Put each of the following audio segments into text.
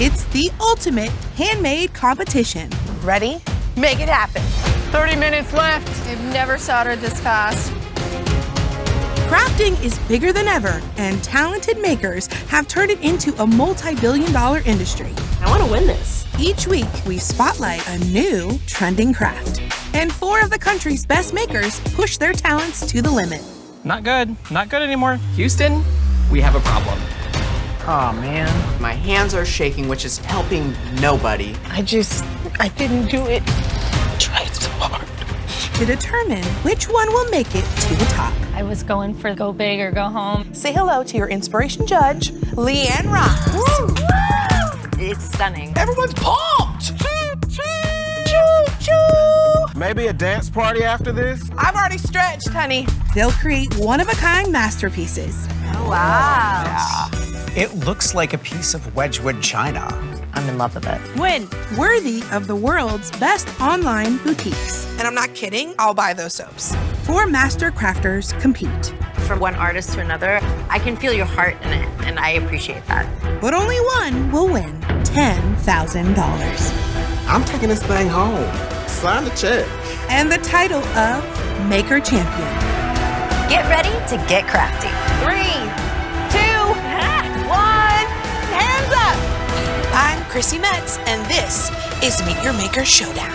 It's the ultimate handmade competition. Ready? Make it happen. 30 minutes left. I've never soldered this fast. Crafting is bigger than ever, and talented makers have turned it into a multi-billion-dollar industry. I want to win this. Each week, we spotlight a new trending craft. And 4 of the country's best makers push their talents to the limit. Not good. Not good anymore. Houston, we have a problem. Oh man. My hands are shaking, which is helping nobody. I didn't do it. I tried so hard. To determine which one will make it to the top. I was going for go big or go home. Say hello to your inspiration judge, Leanne Ross. It's stunning. Everyone's pumped! Maybe a dance party after this? I've already stretched, honey. They'll create one-of-a-kind masterpieces. Oh, wow. It looks like a piece of Wedgwood china. I'm in love with it. Win! Worthy of the world's best online boutiques. And I'm not kidding, I'll buy those soaps. 4 master crafters compete. From one artist to another, I can feel your heart in it, and I appreciate that. But only one will win $10,000. I'm taking this thing home. Sign the check. And the title of Maker Champion. Get ready to get crafty. 3, 2, 1, hands up! I'm Chrissy Metz, and this is Meet Your Maker Showdown.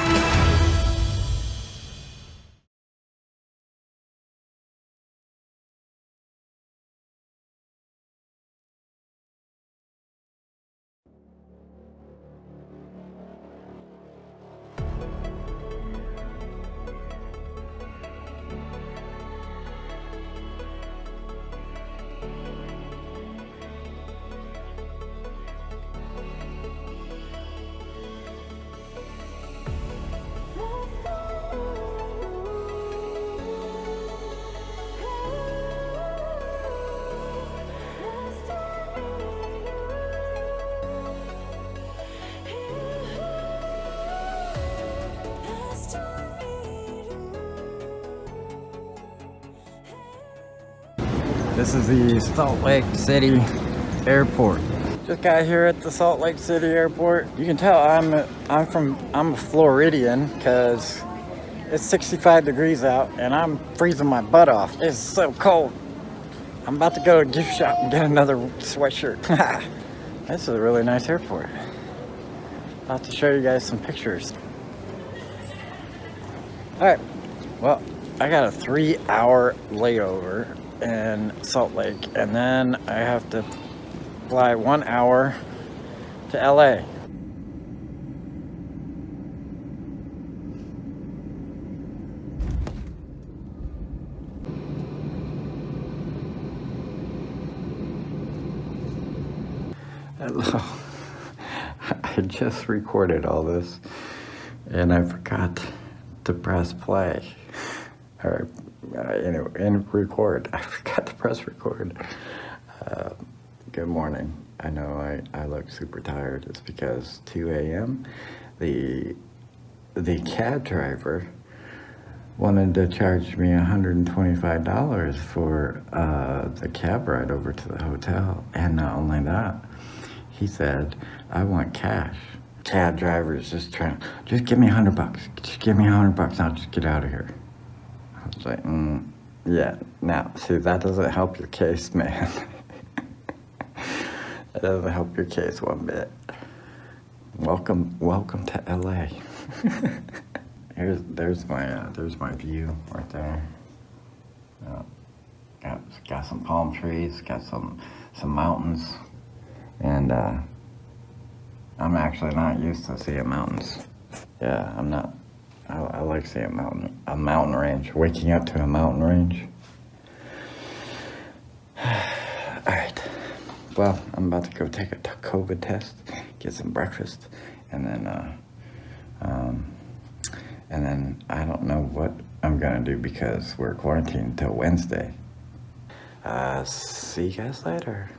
This is the Salt Lake City Airport. Just got here at the Salt Lake City Airport. You can tell I'm a Floridian because it's 65 degrees out and I'm freezing my butt off. It's so cold. I'm about to go to a gift shop and get another sweatshirt. This is a really nice airport. About to show you guys some pictures. All right, well, I got a 3-hour layover in Salt Lake, and then I have to fly 1 hour to LA. Hello. I just recorded all this and I forgot to press play. Or anyway, and record. I forgot to press record. Good morning. I know I look super tired. It's because 2 a.m. The cab driver wanted to charge me $125 for the cab ride over to the hotel. And not only that, he said, I want cash. Cab driver's just give me $100. Just give me $100 and I'll just get out of here. I was like, yeah, now, see, that doesn't help your case, man. That doesn't help your case one bit. Welcome to LA. There's my view right there. Got some palm trees, got some mountains, and I'm actually not used to seeing mountains. Yeah, I'm not. I like seeing a mountain range, waking up to a mountain range. All right, well, I'm about to go take a COVID test, get some breakfast, and then I don't know what I'm gonna do because we're quarantined till Wednesday. See you guys later.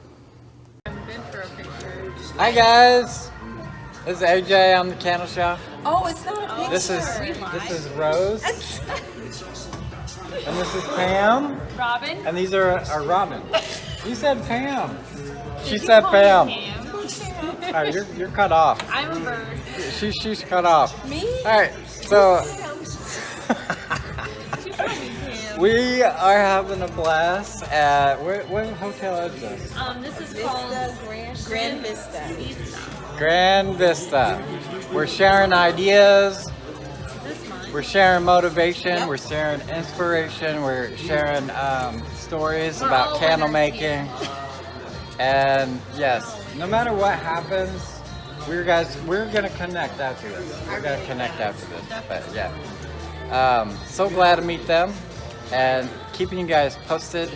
Hi guys, this is AJ. I'm the candle shop. Oh, it's not a picture. This is Rose. And this is Pam. Robin? And these are Robin. You said Pam. She said Pam. right, you're cut off. I'm a bird. She's cut off. Me? All right, so we are having a blast at what hotel is this? This is called Grand Vista. Grand Vista. We're sharing ideas. We're sharing motivation. We're sharing inspiration. We're sharing stories about candle making. And yes, no matter what happens, we're gonna connect after this. We're gonna connect after this. But yeah, so glad to meet them and keeping you guys posted.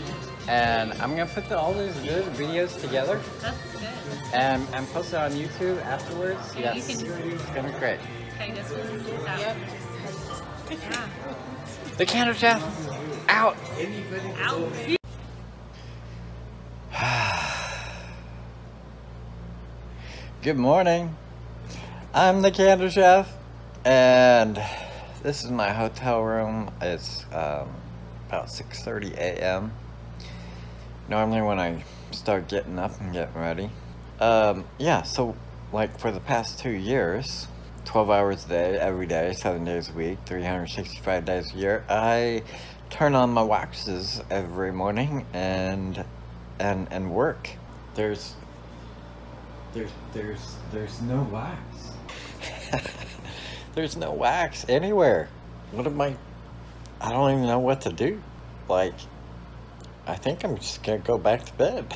And I'm gonna put all these good videos together. That's good. And post it on YouTube afterwards. Yeah, Yes, you can- it's gonna be great. Okay, guess we'll do that. Yep. Yeah. The Candle Chef out. Out. Good morning. I'm the Candle Chef, and this is my hotel room. It's about 6:30 a.m. Normally when I start getting up and getting ready. Yeah, so like for the past 2 years, 12 hours a day, every day, 7 days a week, 365 days a year, I turn on my waxes every morning and work. There's no wax. There's no wax anywhere. What am I don't even know what to do. Like, I think I'm just gonna go back to bed.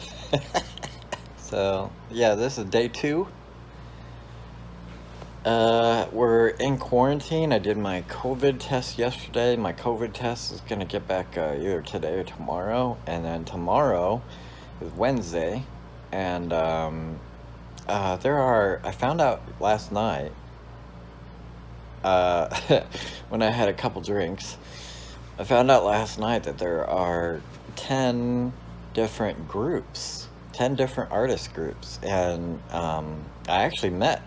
So yeah, this is day 2. We're in quarantine. I did my COVID test yesterday. My COVID test is gonna get back either today or tomorrow. And then tomorrow is Wednesday. And I found out last night, when I had a couple drinks, I found out last night that there are 10 different groups, 10 different artist groups. And I actually met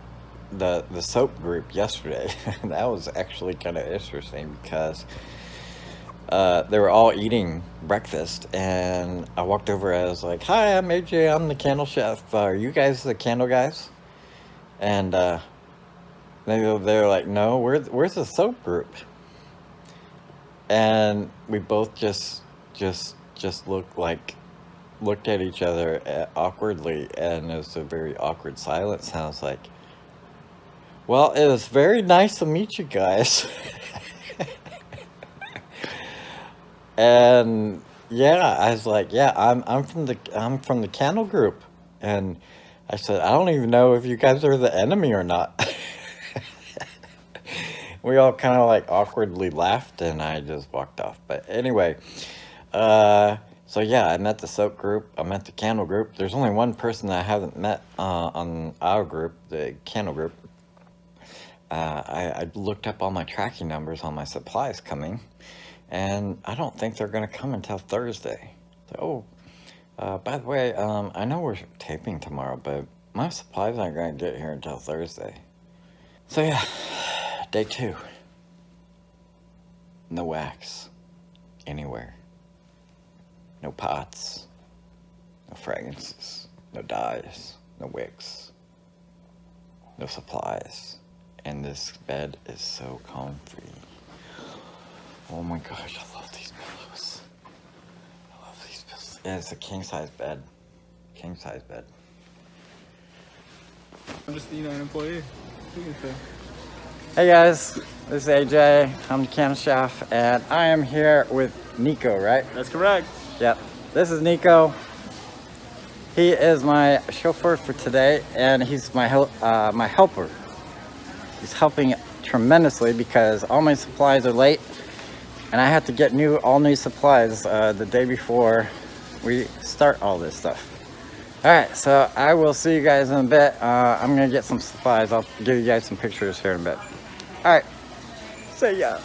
the soap group yesterday. That was actually kind of interesting because they were all eating breakfast, and I walked over and I was like, "Hi, I'm AJ, I'm the Candle Chef. Are you guys the candle guys?" And they're like, "No, where's the soap group?" And we both just looked at each other awkwardly, and it was a very awkward silence. And I was like, "Well, it was very nice to meet you guys." And yeah, I was like, "Yeah, I'm from the candle group." And I said, "I don't even know if you guys are the enemy or not." We all kind of like awkwardly laughed, and I just walked off. But anyway, so yeah, I met the soap group. I met the candle group. There's only one person that I haven't met on our group, the candle group. I looked up all my tracking numbers on my supplies coming, and I don't think they're going to come until Thursday. So, by the way, I know we're taping tomorrow, but my supplies aren't going to get here until Thursday. So yeah, day 2. No wax anywhere. No pots, no fragrances, no dyes, no wicks, no supplies. And this bed is so comfy. Oh my gosh, I love these pillows. I love these pillows. Yeah, it's a king-size bed. King-size bed. I'm just, an employee. Hey guys, this is AJ. I'm the Candle Chef, and I am here with Nico, right? That's correct. Yep. This is Nico. He is my chauffeur for today, and he's my helper. He's helping tremendously because all my supplies are late, and I have to get all new supplies the day before we start all this stuff. All right, so I will see you guys in a bit. I'm gonna get some supplies. I'll give you guys some pictures here in a bit. All right, see ya.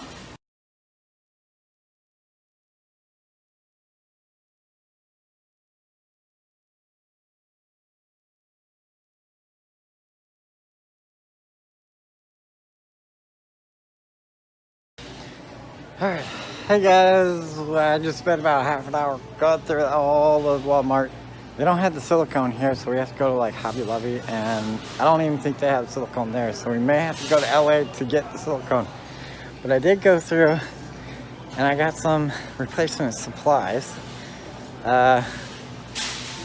Alright, hey guys, I just spent about half an hour going through all of Walmart They don't have the silicone here, so we have to go to like Hobby Lobby, and I don't even think they have silicone there, so we may have to go to LA to get the silicone. But I did go through, and I got some replacement supplies.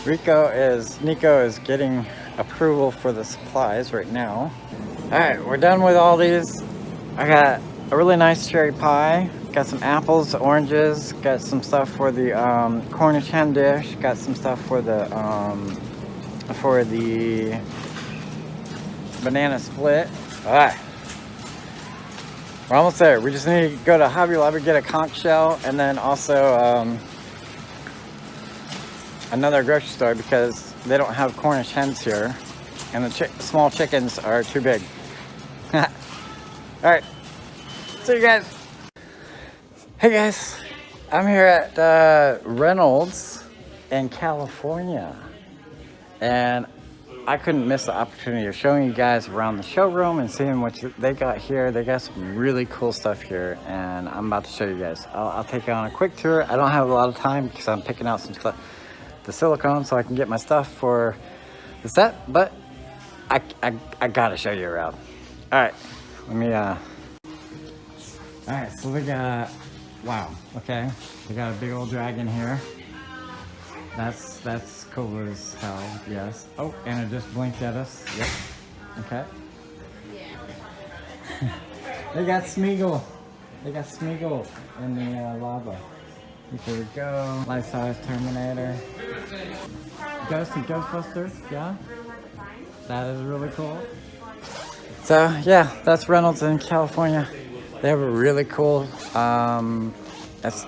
Nico is getting approval for the supplies right now. Alright, we're done with all these. I got a really nice cherry pie. Got some apples, oranges. Got some stuff for the Cornish hen dish. Got some stuff for the banana split. Alright. We're almost there. We just need to go to Hobby Lobby, get a conch shell, and then also another grocery store because they don't have Cornish hens here, and the small chickens are too big. Alright, see you guys. Hey guys, I'm here at Reynolds in California, and I couldn't miss the opportunity of showing you guys around the showroom and seeing what they got here. They got some really cool stuff here, and I'm about to show you guys. I'll take you on a quick tour. I don't have a lot of time because I'm picking out some stuff, the silicone, so I can get my stuff for the set, but I gotta show you around. All right, let me all right, so they got, wow, okay, they got a big old dragon here. That's cool as hell, yes. Oh, and it just blinked at us. Yep. Okay. They got Smeagol. They got Smeagol in the lava. Here we go. Life-size Terminator. Ghost and Ghostbusters, yeah. That is really cool. So yeah, that's Reynolds in California. They have a really cool,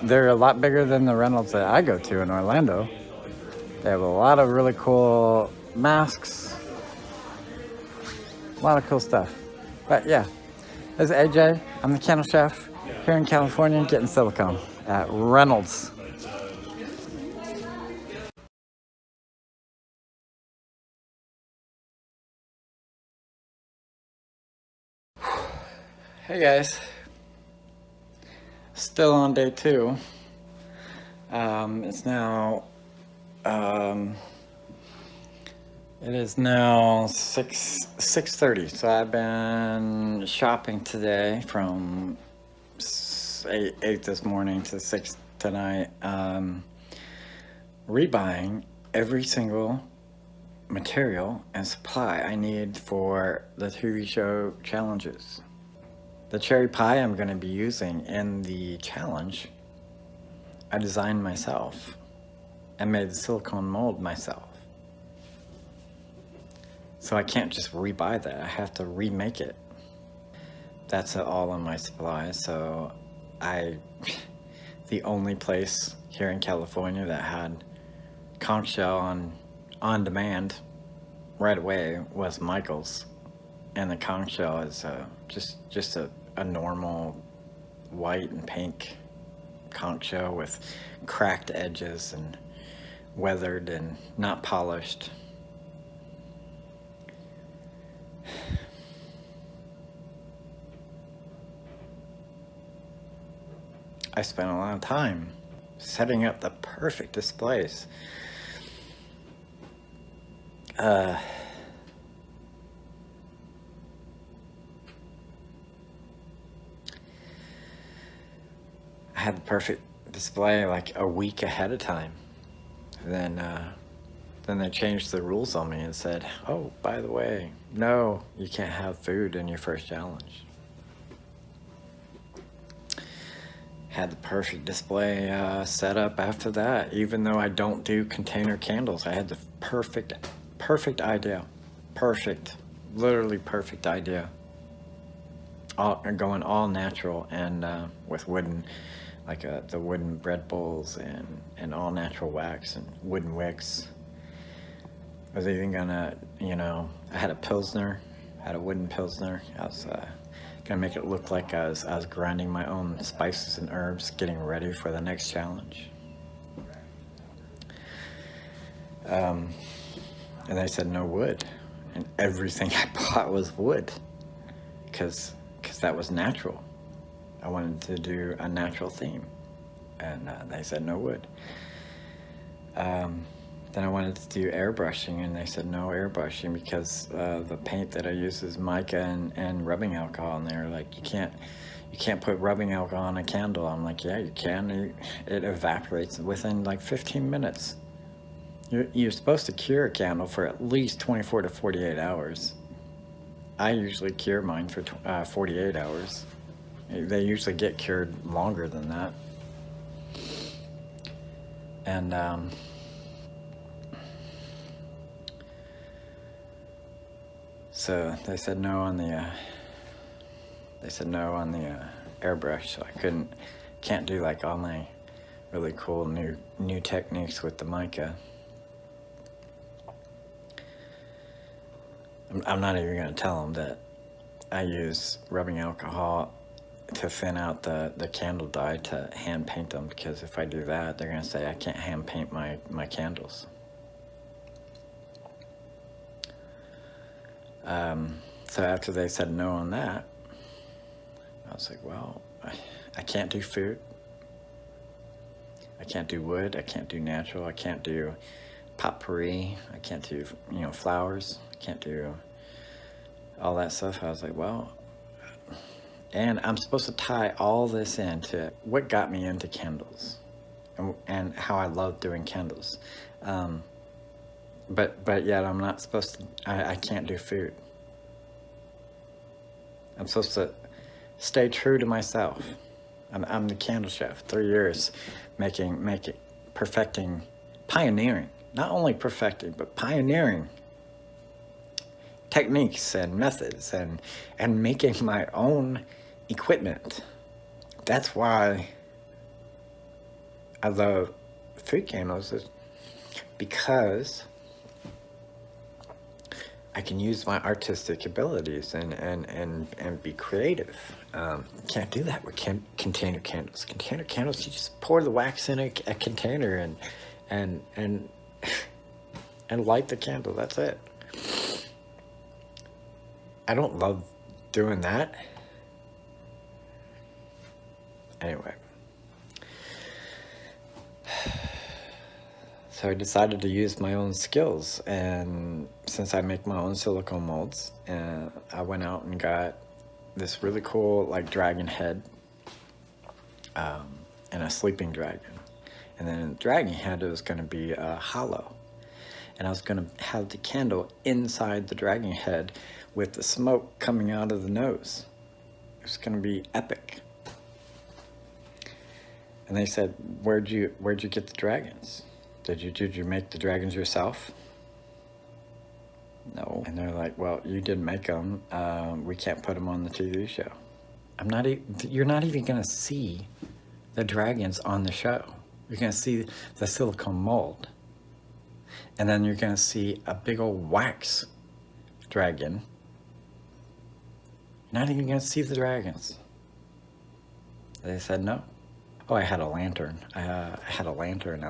they're a lot bigger than the Reynolds that I go to in Orlando. They have a lot of really cool masks, a lot of cool stuff. But yeah, this is AJ. I'm the kennel chef here in California, getting silicone at Reynolds. Hey guys, still on day 2. It is now 6:30. So I've been shopping today from 8 this morning to 6 tonight, rebuying every single material and supply I need for the TV show challenges. The cherry pie I'm going to be using in the challenge, I designed myself and made the silicone mold myself. So I can't just rebuy that, I have to remake it. That's all on my supplies. So the only place here in California that had conch shell on demand right away was Michael's. And the conch shell is just a normal white and pink conch shell with cracked edges and weathered and not polished. I spent a lot of time setting up the perfect displays. I had the perfect display like a week ahead of time. Then they changed the rules on me and said, oh, by the way, no, you can't have food in your first challenge. Had the perfect display set up after that. Even though I don't do container candles, I had the perfect idea. Perfect, literally perfect idea. Going all natural and with wooden, like the wooden bread bowls and all natural wax and wooden wicks. I was even gonna, I had a Pilsner, had a wooden Pilsner. I was gonna make it look like I was grinding my own spices and herbs, getting ready for the next challenge. And they said no wood, and everything I bought was wood, because that was natural. I wanted to do a natural theme, and they said no wood. then I wanted to do airbrushing, and they said no airbrushing because the paint that I use is mica and rubbing alcohol, and they're like, you can't put rubbing alcohol on a candle. I'm like, yeah, you can. It evaporates within like 15 minutes. You're supposed to cure a candle for at least 24 to 48 hours. I usually cure mine for 48 hours. They usually get cured longer than that. And so they said no on the airbrush, so I can't do like all my really cool new techniques with the mica. I'm not even going to tell them that I use rubbing alcohol to thin out the candle dye to hand paint them, because if I do that, they're going to say I can't hand paint my candles. So after they said no on that, I was like, well, I can't do food. I can't do wood. I can't do natural. I can't do potpourri. I can't do, flowers. I can't do all that stuff. I was like, well, and I'm supposed to tie all this into what got me into candles and how I love doing candles. But yet I'm not supposed to, I can't do food. I'm supposed to stay true to myself. I'm the candle chef, 3 years perfecting, pioneering, not only perfecting, but pioneering techniques and methods and making my own equipment. That's why I love food candles, is because I can use my artistic abilities and be creative. Can't do that with container candles. Container candles, you just pour the wax in a container and light the candle. That's it. I don't love doing that. Anyway. So I decided to use my own skills, and since I make my own silicone molds, I went out and got this really cool like dragon head and a sleeping dragon. And then the dragon head, it was going to be hollow. And I was going to have the candle inside the dragon head with the smoke coming out of the nose. It was going to be epic. And they said, where'd you get the dragons? Did you make the dragons yourself? No. And they're like, well, you didn't make them. We can't put them on the TV show. You're not even gonna see the dragons on the show. You're gonna see the silicone mold. And then you're gonna see a big old wax dragon. You're not even gonna see the dragons. They said no. Oh, I had a lantern. I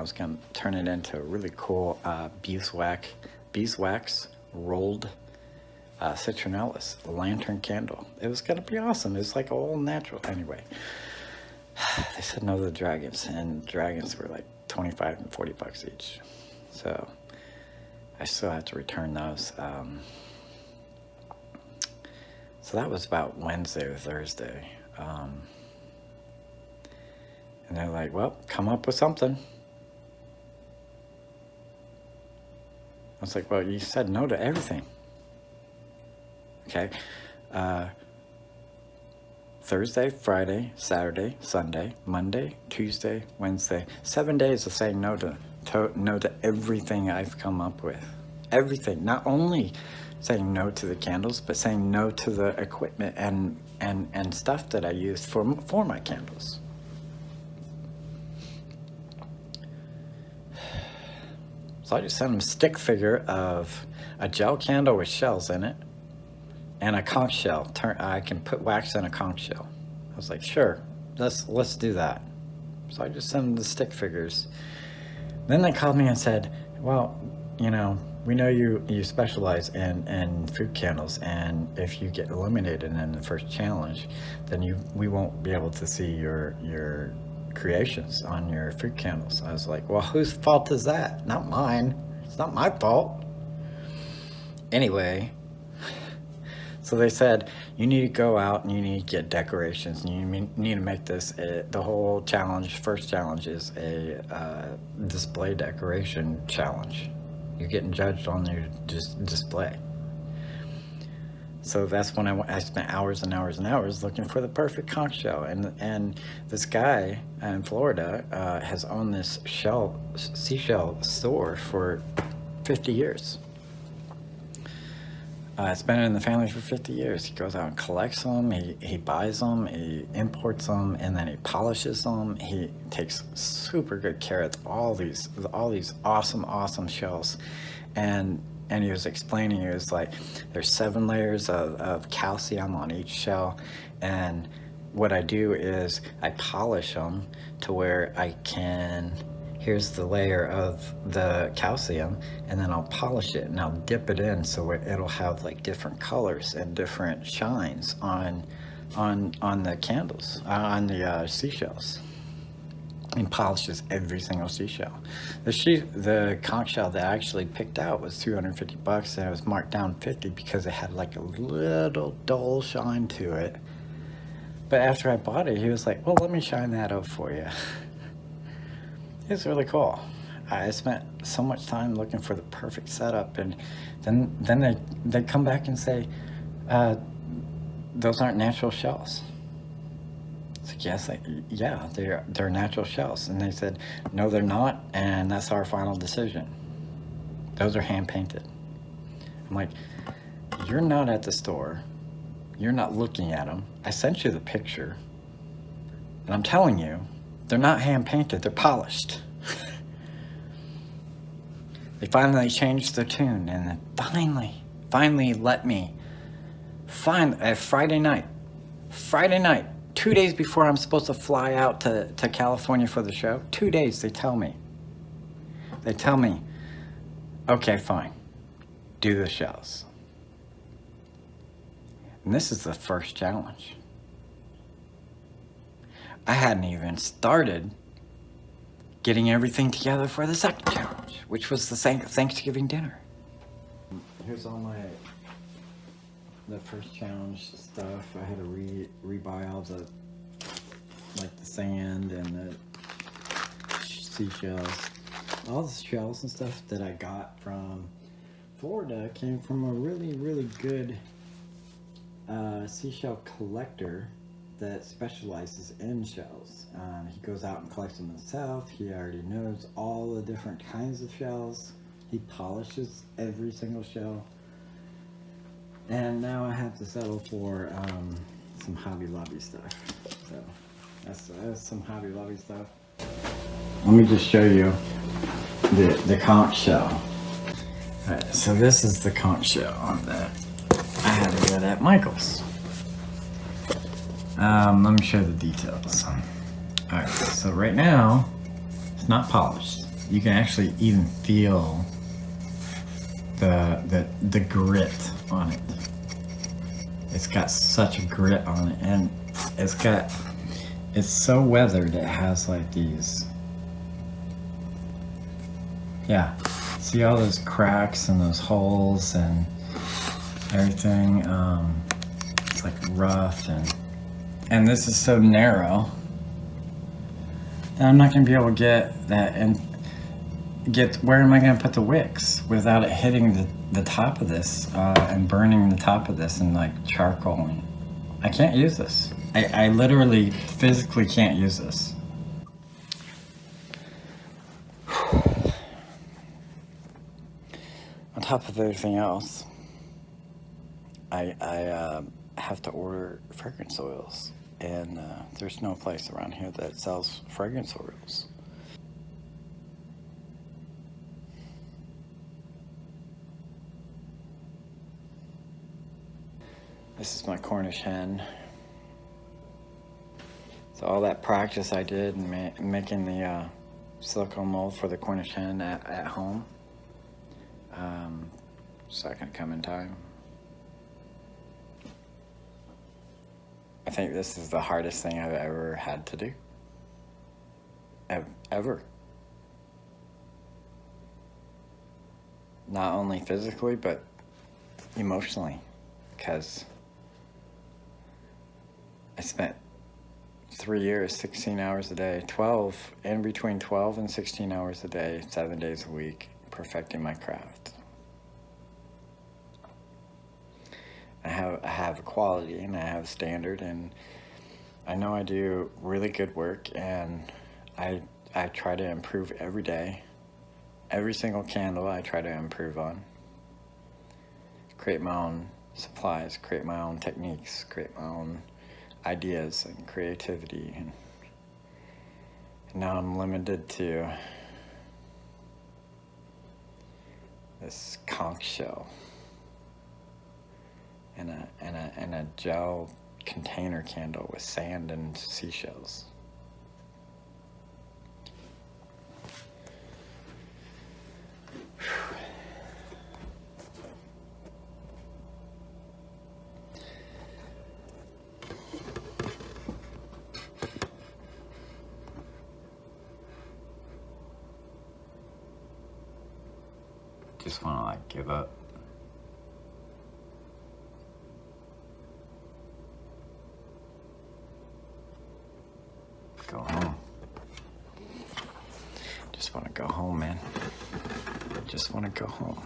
was gonna turn it into a really cool beeswax rolled citronellus lantern candle. It was gonna be awesome. It was like all natural. Anyway, they said no to the dragons, and dragons were like 25 and 40 bucks each. So I still had to return those. So that was about Wednesday or Thursday. And they're like, well, come up with something. I was like, well, you said no to everything. Okay. Thursday, Friday, Saturday, Sunday, Monday, Tuesday, Wednesday. 7 days of saying no to everything I've come up with. Everything. Not only saying no to the candles, but saying no to the equipment and stuff that I use for my candles. So I just sent him a stick figure of a gel candle with shells in it and a conch shell. I can put wax in a conch shell. I was like, sure, let's do that. So I just sent him the stick figures. Then they called me and said, well, we know you specialize in food candles, and if you get eliminated in the first challenge, then we won't be able to see your creations on your food candles. I was like, well, whose fault is that? Not mine. It's not my fault. Anyway, so they said, you need to go out and you need to get decorations. And you need to make this, the whole challenge, first challenge is a display decoration challenge. You're getting judged on your display. So that's when I spent hours and hours and hours looking for the perfect conch shell. And this guy in Florida has owned this seashell store for 50 years. It's been in the family for 50 years. He goes out and collects them, he buys them, he imports them, and then he polishes them. He takes super good care of all these awesome shells. And he was explaining, he was like, there's 7 layers of calcium on each shell. And what I do is I polish them to where I can, here's the layer of the calcium, and then I'll polish it and I'll dip it in so it'll have like different colors and different shines on the candles, on the seashells. And polishes every single seashell. The conch shell that I actually picked out was $250, and it was marked down $50 because it had like a little dull shine to it. But after I bought it, he was like, well, let me shine that up for you. It's really cool. I spent so much time looking for the perfect setup, and then they come back and say, those aren't natural shells. It's like, yes, yeah, they're natural shells. And they said, no, they're not, and that's our final decision. Those are hand painted. I'm like, you're not at the store. You're not looking at them. I sent you the picture, and I'm telling you, they're not hand painted, they're polished. They finally changed their tune, and then finally let me Friday night, 2 days before I'm supposed to fly out to California for the show, 2 days, they tell me, okay, fine, do the shells. And this is the first challenge. I hadn't even started getting everything together for the second challenge, which was the Thanksgiving dinner. Here's all the first challenge stuff. I had to rebuy all the sand and the seashells. All the shells and stuff that I got from Florida came from a really, really good seashell collector that specializes in shells. He goes out and collects them himself. He already knows all the different kinds of shells. He polishes every single shell. And now I have to settle for some Hobby Lobby stuff. So that's some Hobby Lobby stuff. Let me just show you the conch shell. Alright, so this is the conch shell that I had to get at Michael's. Let me show the details. Alright, so right now, it's not polished. You can actually even feel the grit on it. It's got such a grit on it, and it's so weathered, it has like these, yeah, see all those cracks and those holes and everything. It's like rough, and this is so narrow, and I'm not gonna be able to get that and where am I gonna put the wicks without it hitting the top of this and burning the top of this and like charcoaling. I can't use this. I literally physically can't use this. On top of everything else, I have to order fragrance oils, and there's no place around here that sells fragrance oils. This is my Cornish hen. So all that practice I did in making the silicone mold for the Cornish hen at home, it's not gonna come in time. I think this is the hardest thing I've ever had to do. Ever. not only physically, but emotionally, because I spent 3 years, 16 hours a day, 12, in between 12 and 16 hours a day, 7 days a week, perfecting my craft. I have a quality and I have a standard, and I know I do really good work, and I try to improve every day. Every single candle I try to improve on. Create my own supplies, create my own techniques, create my own ideas and creativity. And now I'm limited to this conch shell and a gel container candle with sand and seashells. Just want to like give up. Go home. Just want to go home, man. Just want to go home.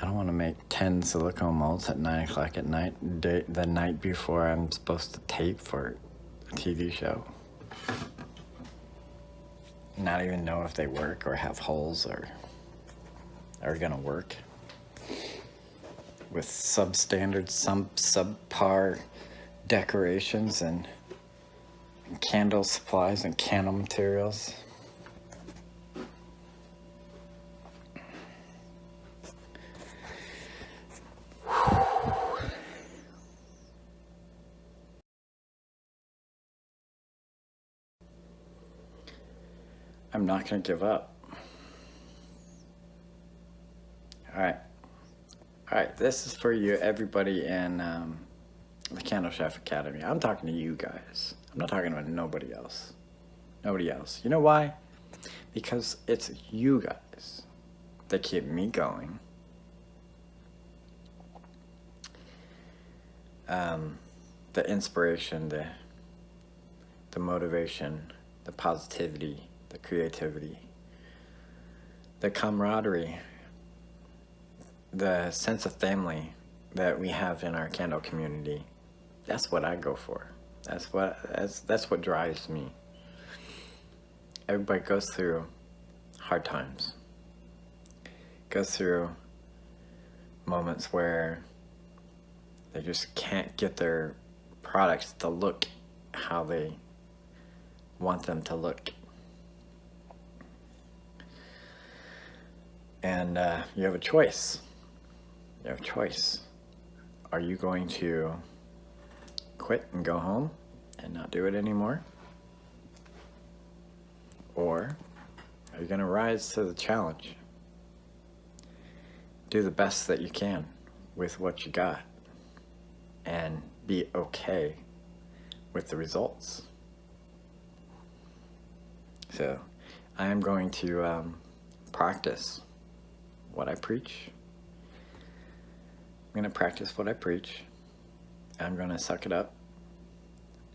I don't want to make 10 silicone molds at 9 o'clock at night, the night before I'm supposed to tape for a TV show. Not even know if they work or have holes or are gonna work. With substandard, subpar decorations and candle supplies and candle materials. I'm not gonna give up. All right, this is for you, everybody in the Candle Chef Academy. I'm talking to you guys. I'm not talking about nobody else. Nobody else. You know why? Because it's you guys that keep me going. The inspiration, the motivation, the positivity, the creativity, the camaraderie, the sense of family that we have in our candle community. That's what I go for. That's what drives me. Everybody goes through hard times. Goes through moments where they just can't get their products to look how they want them to look. And you have a choice. You have a choice. Are you going to quit and go home and not do it anymore? Or are you going to rise to the challenge? Do the best that you can with what you got and be okay with the results. So I am going to practice what I preach. I'm going to practice what I preach. I'm going to suck it up,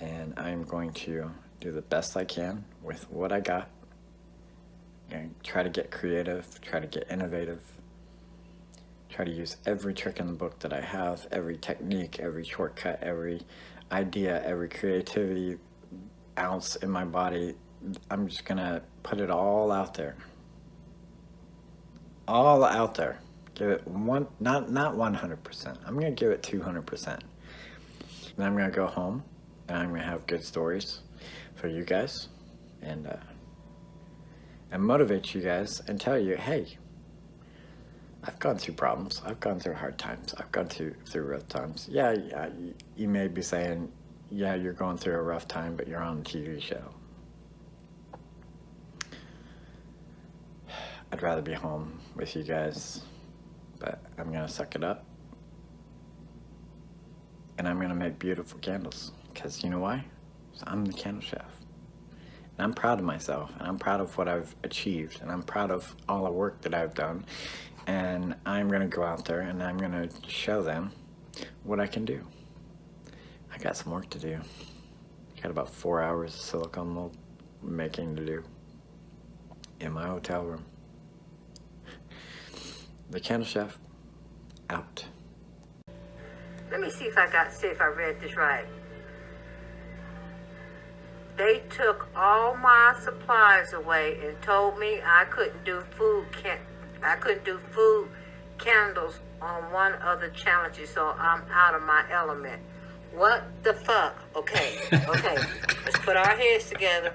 and I'm going to do the best I can with what I got. And try to get creative, try to get innovative, try to use every trick in the book that I have, every technique, every shortcut, every idea, every creativity ounce in my body. I'm just going to put it all out there. All out there. Give it not 100%. I'm going to give it 200%. Then I'm going to go home and I'm going to have good stories for you guys and motivate you guys and tell you, hey, I've gone through problems. I've gone through hard times. I've gone through rough times. Yeah, you may be saying, yeah, you're going through a rough time, but you're on a TV show. I'd rather be home with you guys, but I'm going to suck it up. And I'm going to make beautiful candles. Because you know why? 'Cause I'm the candle chef. I'm proud of myself, and I'm proud of what I've achieved, and I'm proud of all the work that I've done. And I'm gonna go out there and I'm gonna show them what I can do. I got some work to do. Got about 4 hours of silicone mold making to do in my hotel room. The Candle Chef, out. Let me see if I read this right. They took all my supplies away and told me I couldn't do food candles on one of the challenges, so I'm out of my element. What the fuck? Okay. Let's put our heads together.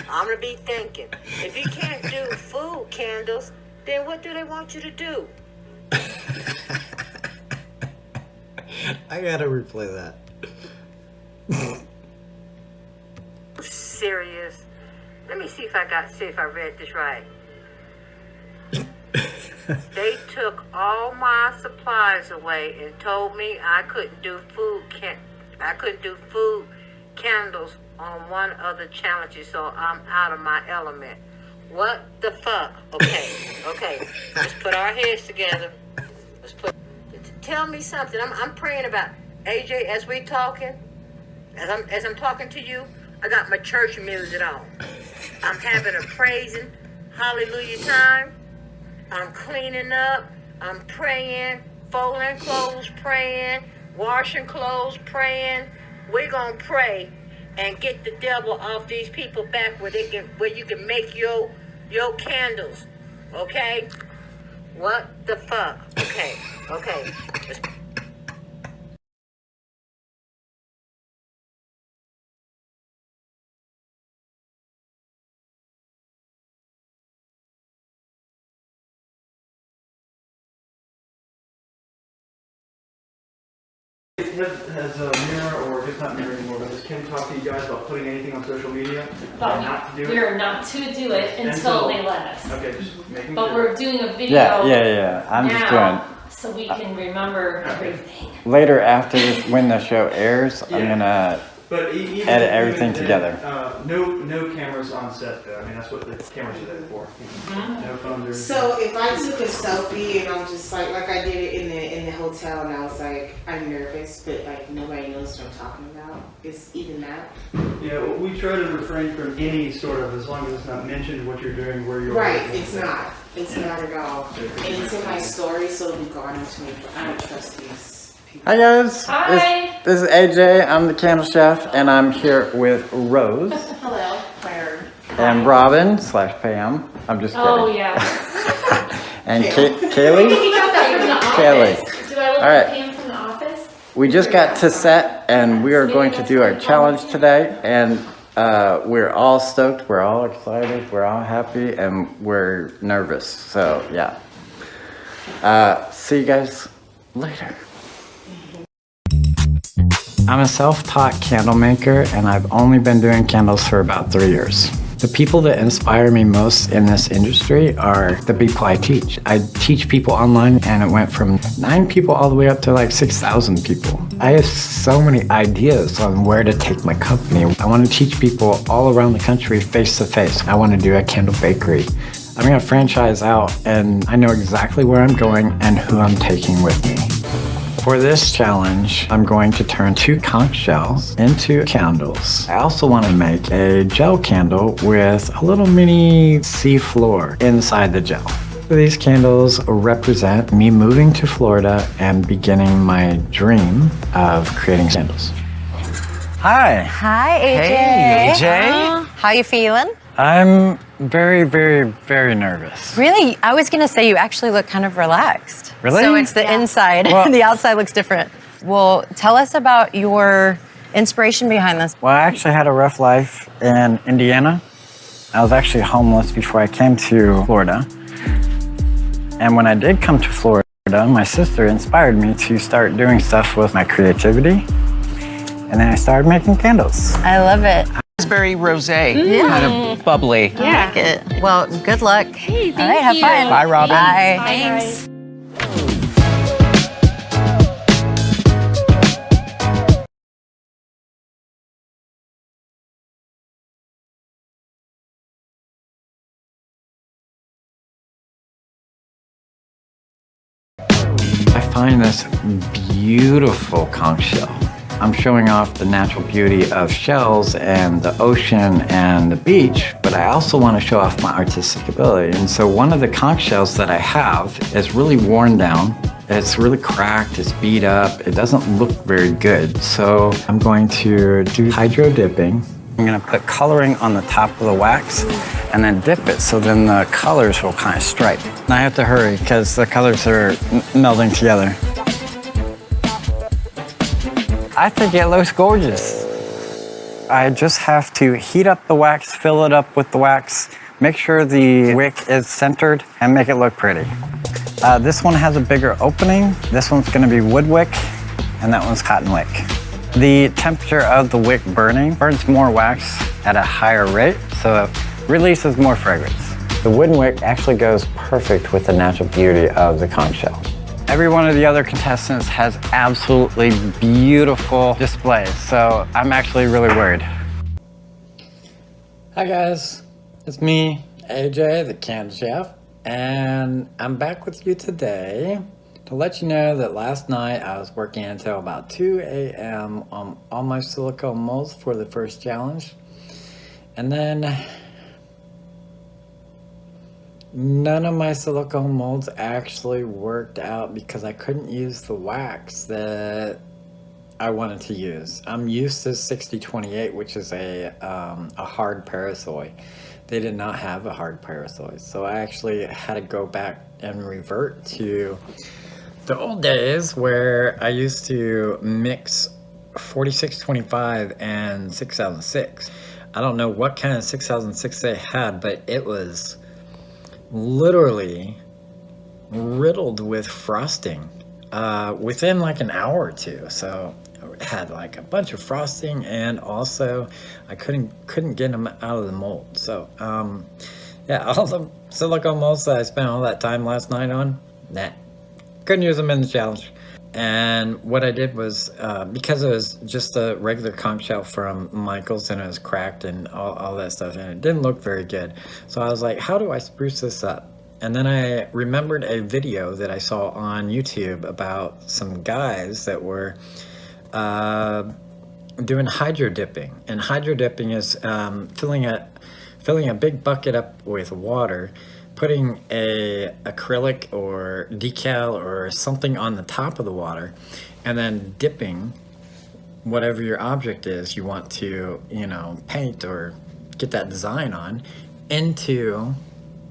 I'm gonna be thinking, if you can't do food candles, then what do they want you to do? I gotta replay that. Serious? Let me see if I read this right. They took all my supplies away and told me I couldn't do food candles on one of the challenges, so I'm out of my element. What the fuck? Okay. Let's put our heads together. Tell me something. I'm praying about AJ as we talking. As I'm talking to you, I got my church music on. I'm having a praising hallelujah time. I'm cleaning up. I'm praying, folding clothes, praying, washing clothes, praying. We're gonna pray and get the devil off these people back where you can make your candles. Okay? What the fuck? Okay. Has a mirror, or it's not mirror anymore, but does Kim talk to you guys about putting anything on social media? Not to do it? We're not to do it until they let us. Okay, just making But sure. we're doing a video Yeah. I'm just doing. so we can remember everything. Later after this, when the show airs, I'm gonna edit everything together. No cameras on set though. I mean, that's what the cameras are there for. No phones or So if I took a selfie and I'm just like I did it in the hotel, and I was like, I'm nervous, but like nobody knows what I'm talking about. Is even that? Yeah, well, we try to refrain from any sort of, as long as it's not mentioned what you're doing, where you're. Right, it's not. It's not at all. And it's in my story, so it'll be gone into me. But I don't trust these. Hi guys. Hi. This is AJ. I'm the Candle Chef, and I'm here with Rose Hello, Claire. and Robin / Pam. I'm just kidding. Oh yeah. And He Kaylee. got that from the Kaylee. office. Do I look All like right. Pam from the office? We just got to set, and we are going to do our challenge today, and we're all stoked, we're all excited, we're all happy, and we're nervous. So yeah. See you guys later. I'm a self-taught candle maker, and I've only been doing candles for about 3 years. The people that inspire me most in this industry are the people I teach. I teach people online, and it went from 9 people all the way up to like 6,000 people. I have so many ideas on where to take my company. I want to teach people all around the country face to face. I want to do a candle bakery. I'm going to franchise out, and I know exactly where I'm going and who I'm taking with me. For this challenge, I'm going to turn 2 conch shells into candles. I also want to make a gel candle with a little mini sea floor inside the gel. These candles represent me moving to Florida and beginning my dream of creating candles. Hi. Hi, AJ. Hey, AJ. How you feeling? I'm very, very, very nervous. Really? I was gonna say you actually look kind of relaxed. Really? So it's the inside. Well, the outside looks different. Well, tell us about your inspiration behind this. Well, I actually had a rough life in Indiana. I was actually homeless before I came to Florida. And when I did come to Florida, my sister inspired me to start doing stuff with my creativity. And then I started making candles. I love it. Raspberry rosé, kind of bubbly. I like it. Well, good luck. Hey, All right, have fun. Bye, Robin. Bye. Thanks. find this beautiful conch shell. I'm showing off the natural beauty of shells and the ocean and the beach, but I also want to show off my artistic ability. And so one of the conch shells that I have is really worn down. It's really cracked, it's beat up, it doesn't look very good. So I'm going to do hydro dipping. I'm gonna put coloring on the top of the wax and then dip it so then the colors will kind of stripe. And I have to hurry because the colors are melding together. I think it looks gorgeous. I just have to heat up the wax, fill it up with the wax, make sure the wick is centered, and make it look pretty. This one has a bigger opening. This one's gonna be wood wick, and that one's cotton wick. The temperature of the wick burns more wax at a higher rate, so it releases more fragrance. The wooden wick actually goes perfect with the natural beauty of the conch shell. Every one of the other contestants has absolutely beautiful displays, so I'm actually really worried. Hi guys, it's me, AJ, the Conch Chef, and I'm back with you today to let you know that last night I was working until about 2 a.m. on all my silicone molds for the first challenge. And then none of my silicone molds actually worked out because I couldn't use the wax that I wanted to use. I'm used to 6028, which is a hard parasoy. They did not have a hard parasoy, so I actually had to go back and revert to the old days where I used to mix 4625 and 6006. I don't know what kind of 6006 they had, but it was literally riddled with frosting within like an hour or two. So it had like a bunch of frosting, and also I couldn't get them out of the mold. So yeah, all the silicone molds that I spent all that time last night on, couldn't use them in the challenge. And what I did was, because it was just a regular conch shell from Michael's and it was cracked and all that stuff, and it didn't look very good. So I was like, how do I spruce this up? And then I remembered a video that I saw on YouTube about some guys that were doing hydro dipping. And hydro dipping is filling a big bucket up with water, putting a acrylic or decal or something on the top of the water, and then dipping whatever your object is you want to, paint or get that design on into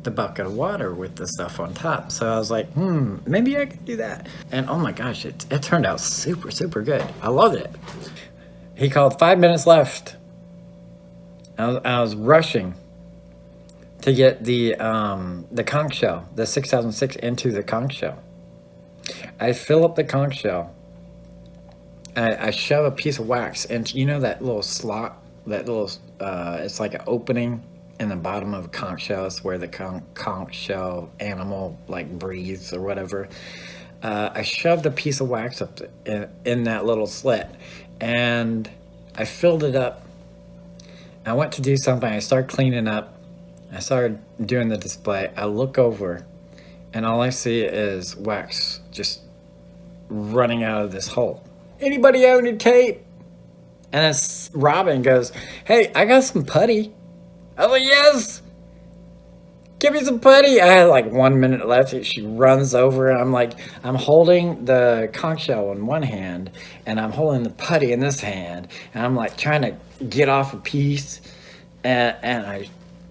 the bucket of water with the stuff on top. So I was like, maybe I could do that. And oh my gosh, it turned out super, super good. I loved it. He called 5 minutes left. I was rushing to get the conch shell, the 6006 into the conch shell. I fill up the conch shell. I shove a piece of wax into, that little slot, that little, it's like an opening in the bottom of a conch shell. It's where the conch shell animal like breathes or whatever. I shoved a piece of wax up in that little slit, and I filled it up. I went to do something. I started cleaning up. I started doing the display. I look over, and all I see is wax just running out of this hole. Anybody have any tape? And it's Robin goes, hey, I got some putty. I was like, yes, give me some putty. I had like 1 minute left. She runs over, and I'm holding the conch shell in one hand, and I'm holding the putty in this hand, and I'm like trying to get off a piece, and I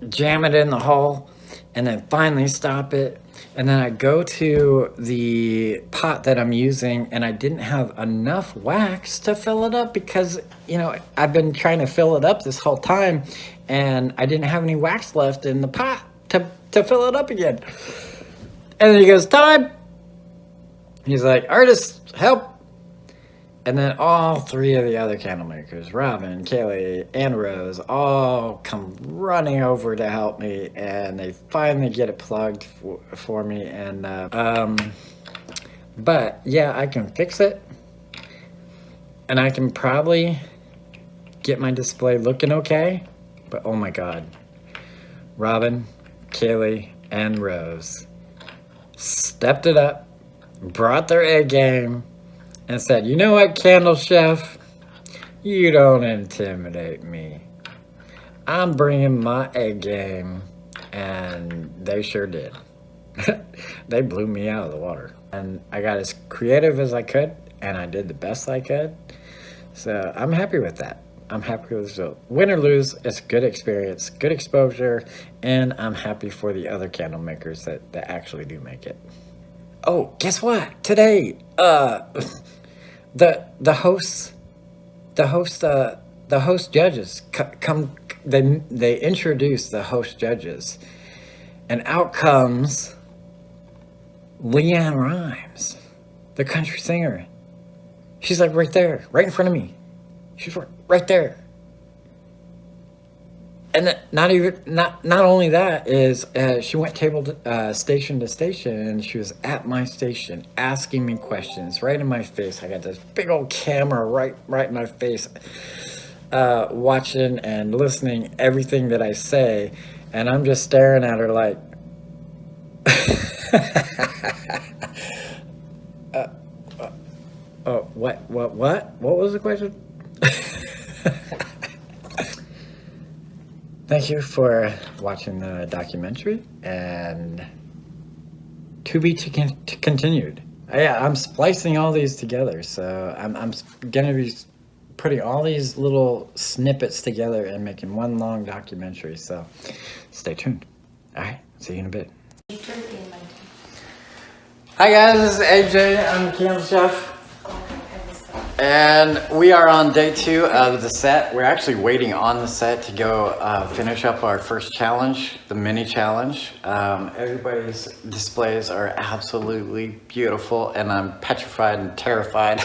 jam it in the hole, and then finally stop it. And then I go to the pot that I'm using, and I didn't have enough wax to fill it up because, I've been trying to fill it up this whole time, and I didn't have any wax left in the pot to fill it up again. And then he goes, time. He's like, artist, help. And then all three of the other candle makers, Robin, Kaylee, and Rose, all come running over to help me, and they finally get it plugged for me. And but yeah, I can fix it, and I can probably get my display looking okay. But oh my God, Robin, Kaylee, and Rose stepped it up brought their A game and said, you know what, Candle Chef? You don't intimidate me. I'm bringing my A game. And they sure did. They blew me out of the water. And I got as creative as I could, and I did the best I could. So I'm happy with that. I'm happy with the result. Win or lose, it's a good experience, good exposure, and I'm happy for the other candle makers that actually do make it. Oh, guess what? Today, the host judges come. They introduce the host judges, and out comes Leanne Rimes, the country singer. She's like right there, right in front of me. She's right there. And not only that is she went station to station, and she was at my station asking me questions right in my face. I got this big old camera right in my face, watching and listening everything that I say, and I'm just staring at her like what was the question? Thank you for watching the documentary, and to be continued. I'm splicing all these together, so I'm gonna be putting all these little snippets together and making one long documentary, so stay tuned. All right, see you in a bit. Hi guys, this is AJ. I'm the Candle Chef. And we are on day 2 of the set. We're actually waiting on the set to go finish up our first challenge, the mini challenge. Everybody's displays are absolutely beautiful, and I'm petrified and terrified.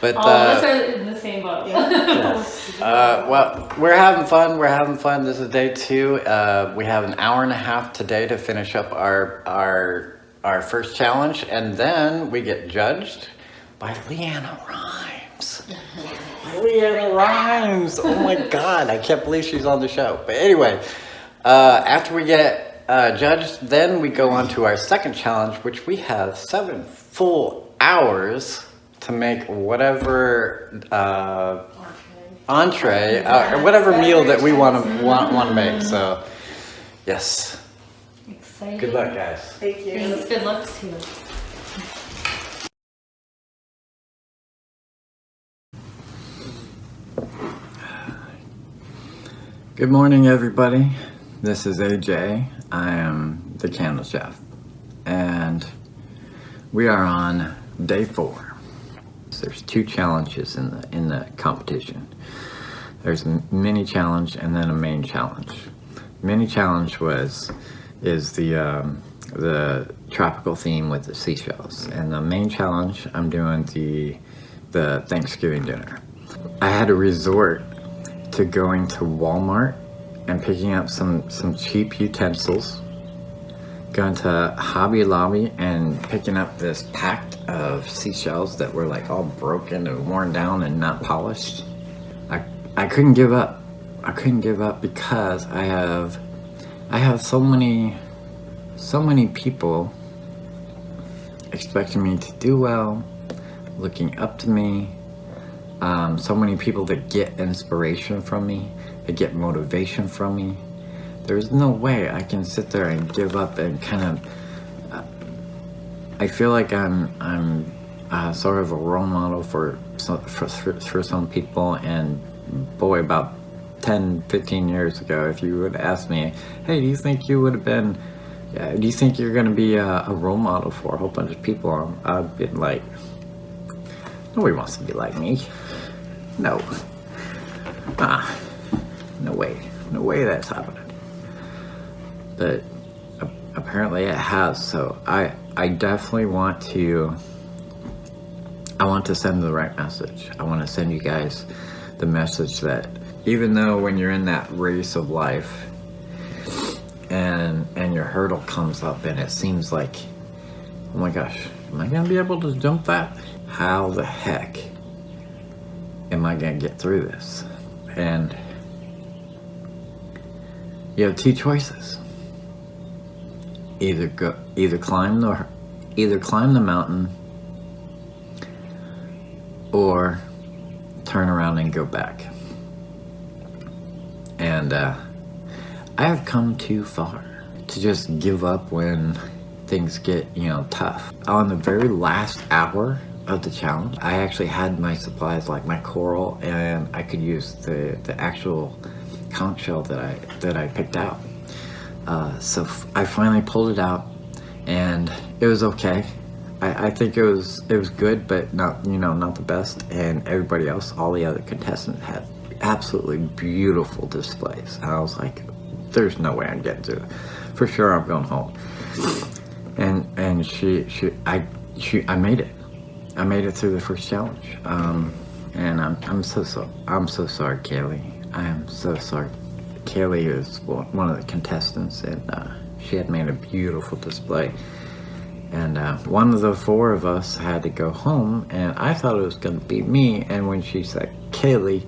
But all of us are in the same boat. Yes. Well, we're having fun. This is day 2. We have an hour and a half today to finish up our first challenge, and then we get judged by Leanna Rimes. Leanna Rimes. Oh my God, I can't believe she's on the show. But anyway, after we get judged, then we go on to our second challenge, which we have 7 full hours to make whatever entree or whatever meal that we want to make. So, yes. Exciting. Good luck, guys. Thank you. Thanks. Good luck to you. Good morning, everybody. This is AJ. I am the Candle Chef, and we are on day 4. There's 2 challenges in the competition. There's a mini challenge and then a main challenge. Mini challenge is the tropical theme with the seashells, and the main challenge I'm doing the Thanksgiving dinner. I had to resort to going to Walmart and picking up some cheap utensils, going to Hobby Lobby and picking up this pack of seashells that were like all broken and worn down and not polished. I couldn't give up. I couldn't give up because I have so many people expecting me to do well, looking up to me. So many people that get inspiration from me, that get motivation from me. There's no way I can sit there and give up and kind of. I feel like I'm sort of a role model for some people, and boy, about 10, 15 years ago, if you would ask me, hey, do you think you would have been? Do you think you're going to be a role model for a whole bunch of people? I've been like, nobody wants to be like me. No. No way that's happening. But apparently it has, so I definitely want to send the right message. I want to send you guys the message that even though when you're in that race of life and your hurdle comes up and it seems like, oh my gosh, am I gonna be able to jump that? How the heck am I gonna get through this? And you have 2 choices. Either climb either climb the mountain or turn around and go back. And I have come too far to just give up when things get, tough. On the very last hour of the challenge, I actually had my supplies, like my coral, and I could use the actual conch shell that I picked out. So I finally pulled it out, and it was okay. I think it was good, but not not the best. And everybody else, all the other contestants, had absolutely beautiful displays. And I was like, there's no way I'm getting to it. For sure, I'm going home. And I made it. I made it through the first challenge. And I'm so sorry, Kaylee. I am so sorry. Kaylee is one of the contestants, and she had made a beautiful display. And one of the four of us had to go home, and I thought it was going to be me. And when she said Kaylee,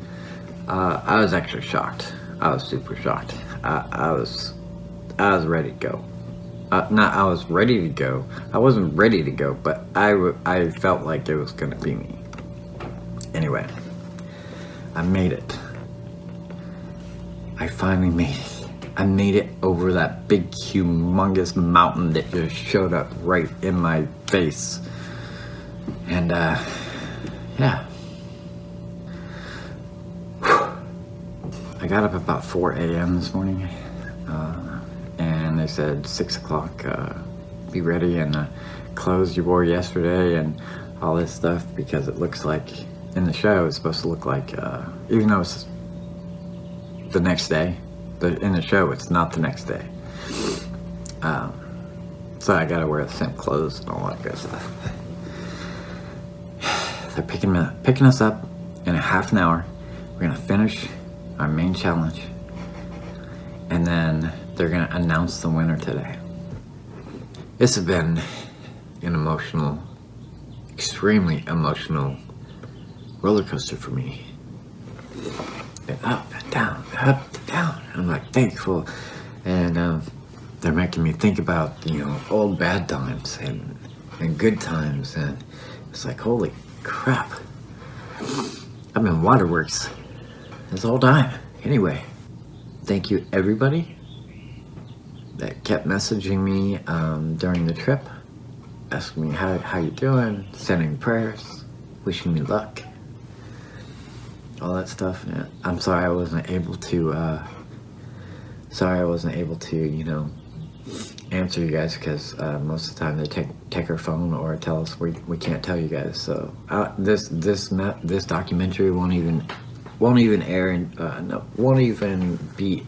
I was actually shocked. I was super shocked. I was ready to go. I was ready to go. I wasn't ready to go, but I felt like it was going to be me. Anyway, I made it. I finally made it. I made it over that big, humongous mountain that just showed up right in my face. And, yeah. I got up about 4 a.m. this morning, and they said 6 o'clock, be ready, and clothes you wore yesterday and all this stuff, because it looks like, in the show, it's supposed to look like, even though it's the next day, but in the show, it's not the next day. So I gotta wear the same clothes and all that good stuff. They're picking us up in a half an hour. We're gonna finish our main challenge, and then they're gonna announce the winner today. This has been an extremely emotional roller coaster for me. And up and down, up and down. I'm like thankful, and they're making me think about old bad times and good times, and it's like, holy crap, I've been waterworks this whole time. Anyway, thank you everybody that kept messaging me during the trip, asking me how you doing, sending prayers, wishing me luck, all that stuff. And I'm sorry I wasn't able to answer you guys, because most of the time they take our phone or tell us we can't tell you guys. So this documentary won't even air, and won't even be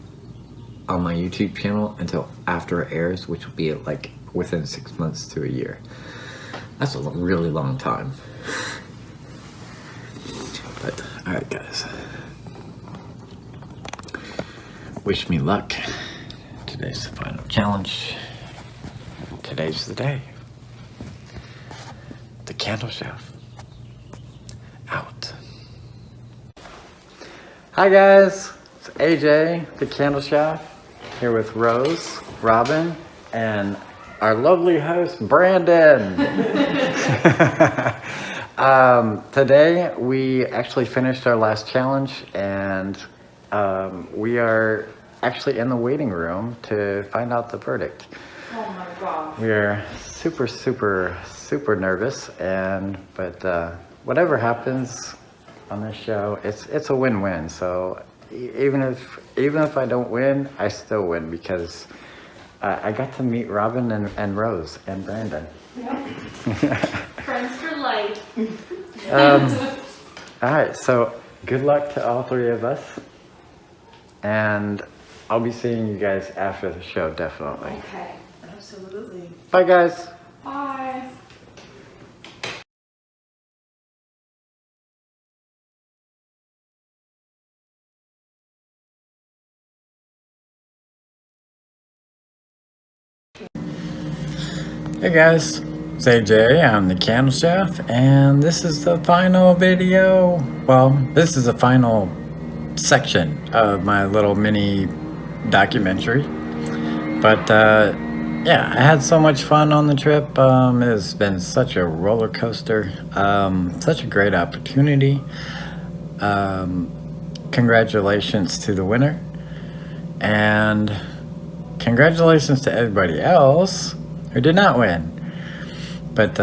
on my YouTube channel until after it airs, which will be like within 6 months to a year. That's a really long time. But all right, guys, wish me luck. Today's the final challenge. Today's the day. The Candle Chef out. Hi guys, it's AJ, the Candle Chef, here with Rose, Robin, and our lovely host, Brandon. Today we actually finished our last challenge, and we are actually in the waiting room to find out the verdict. Oh my gosh. We are super, super, super nervous, but whatever happens on this show, it's a win-win. So even if I don't win, I still win, because I got to meet Robin and Rose and Brandon. Yep. Friends for life. All right, so good luck to all three of us, and I'll be seeing you guys after the show, definitely. Okay. Absolutely. Bye, guys. Bye. Hey guys, it's AJ, I'm the Candle Chef, and this is the final video. Well, this is the final section of my little mini documentary. But yeah, I had so much fun on the trip. It's been such a roller coaster, such a great opportunity. Congratulations to the winner, and congratulations to everybody else who did not win. But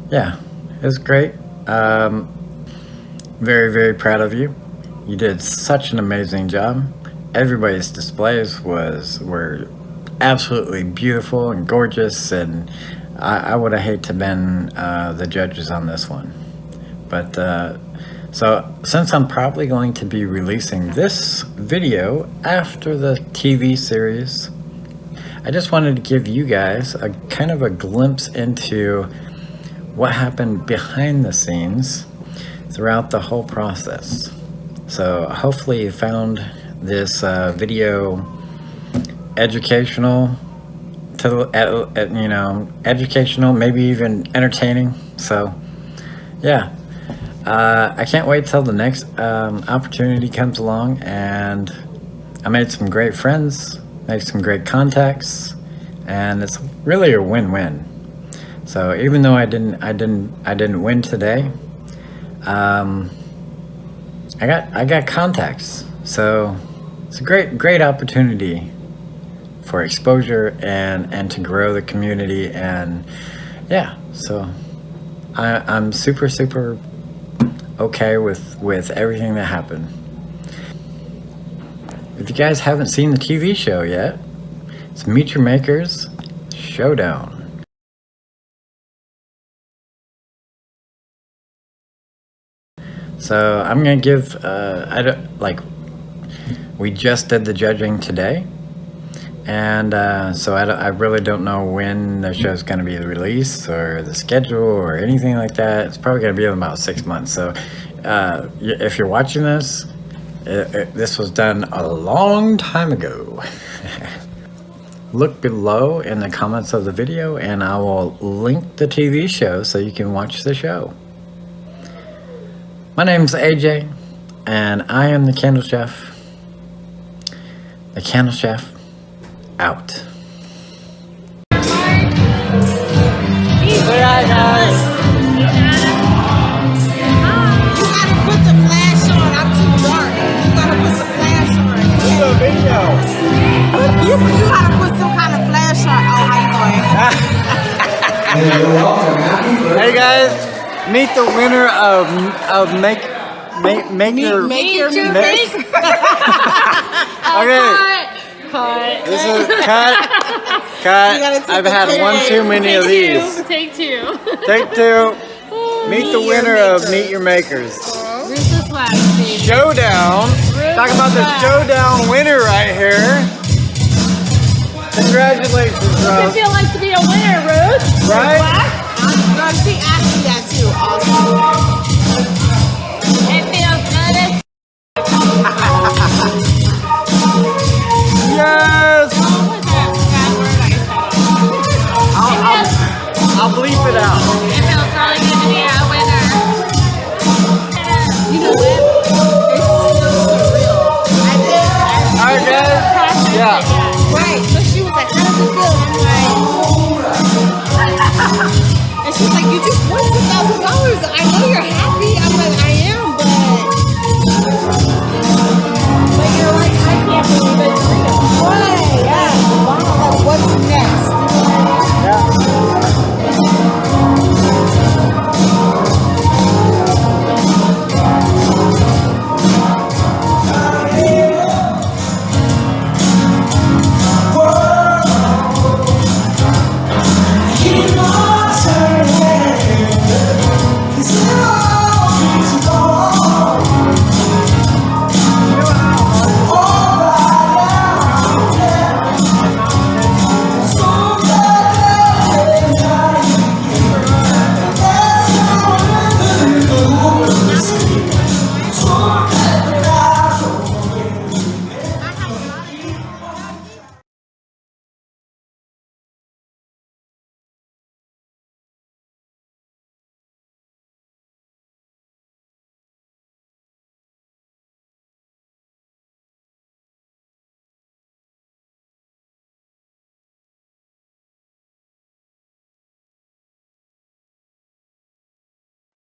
yeah, it was great. Very, very proud of you. You did such an amazing job. Everybody's displays were absolutely beautiful and gorgeous, and I would have hated to have been the judges on this one. But so since I'm probably going to be releasing this video after the TV series, I just wanted to give you guys a kind of a glimpse into what happened behind the scenes throughout the whole process. So hopefully you found this video educational, you know, educational, maybe even entertaining. So yeah, I can't wait till the next opportunity comes along, and I made some great friends, made some great contacts, and it's really a win-win. So even though I didn't win today, I got contacts. So it's a great opportunity for exposure and to grow the community. And yeah, so I'm super okay with everything that happened. If you guys haven't seen the TV show yet, it's Meet Your Makers Showdown. So I'm gonna give we just did the judging today, and so I really don't know when the show's gonna be released or the schedule or anything like that. It's probably gonna be in about 6 months. So if you're watching this, this was done a long time ago. Look below in the comments of the video, and I will link the TV show so you can watch the show. My name's AJ, and I am the Candle Chef. The Candle Chef, out. You gotta put the flash on. I'm too dark. You gotta put the flash on. It's a video. You gotta put some kind of flash on. Oh, how you doing? Hey guys, meet the winner of Make Your Mix. Okay. Cut. This is cut. I've had one too many of these. Take two. Take two. Meet the winner of Meet Your Makers. Ruthless Wax, baby. Showdown. Talk about the Showdown winner right here. Congratulations, What's bro. it feel like to be a winner, Ruth? Right? She asked me that too. Awesome. It feels good as Yes! I'll bleep it out. It feels really good to be a winner. You know what? It's so surreal. Alright guys? Yeah. Right. So she was like, how does it feel? I'm like,